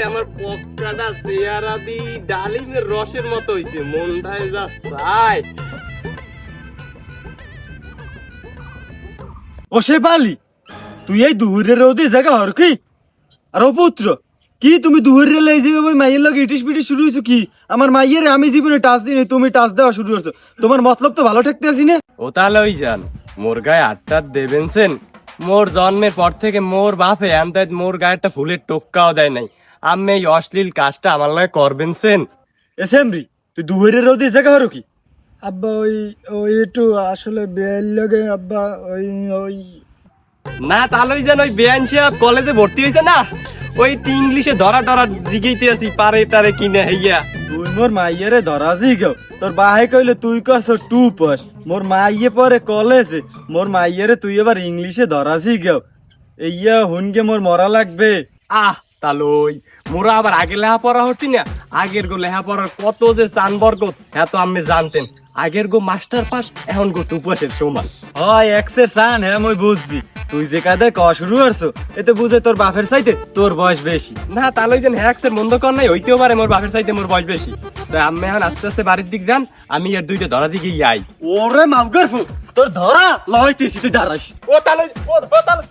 আমার পক্কাটা চেহারা দি ডালিমের রসের মতো হইছে, মনটায় যা চাই। ও সে পালি তুই এই দুহুরের রোদে জায়গা হর কি? আর ও পুত্র কি তুমি দুহুরের এই জায়গা ওই মাইয়ের লগে ইটিস পিটিস শুরু হইছো কি? আমার মাইয়ের আমি জীবনে টাচ দিই, তুমি টাচ দেওয়া শুরু করছো। তোমার মতলব তো ভালো ঠেকতে আসি না। ও তাহলে ওই যান মোর গায়ে আটটা দেবেন সেন। মোর জন্মের পর থেকে মোর বাপে আন্দাজ মোর গায়ে একটা ফুলের টোক্কাও দেয় নাই। আমি এই অশ্লীল কাজটা আমার লগে করবেন সেন? এসেমরি তুই দুহুরের রোদে জায়গা হর কি? আব্বা ওই ওই একটু আসলে বেল লাগে আব্বা, ওই ওই না তাহলে ওই যেন ওই বেআইন সাহেব কলেজে ভর্তি হয়েছে না, ওই ইংলিশে ধরা ধরা দিকেইতে আছি পারে টারে কিনে হইয়া। তুই মোর মাইয়েরে ধরাছি গেও, তোর বাহে কইলে তুই করছো টু পাস। মোর মাইয়ে পরে কলেজে, মোর মাইয়েরে তুই এবার ইংলিশে ধরাছি গেও। এইয়া হুনগে মোর মরা লাগবে। আহ তাহলে ওই মোরা আবার আগে লেখাপড়া হচ্ছি না, আগের গো লেখাপড়ার কত যে চান বরকত হ্যাঁ তো আপনি জানতেন। আগের গো মাস্টার পাস, এখন গো টুপাসের সমান। হয় এক্সের সান, হ্যাঁ মই বুঝছি। তুই যে কাদে ক শুরু করছো এতে বুঝে তোর বাপের চাইতে তোর বয়স বেশি। না তাহলে ওই যেন হ্যাক্সের মন্দ কর নাই, হইতেও পারে মোর বাপের চাইতে মোর বয়স বেশি। তো আমি এখন আস্তে আস্তে বাড়ির দিক যান, আমি আর দুইটা ধরা দিকে যাই। ওরে মাউগার ফু, তোর ধরা লইতেছি, তুই দাঁড়াস। ও তাহলে ও তাহলে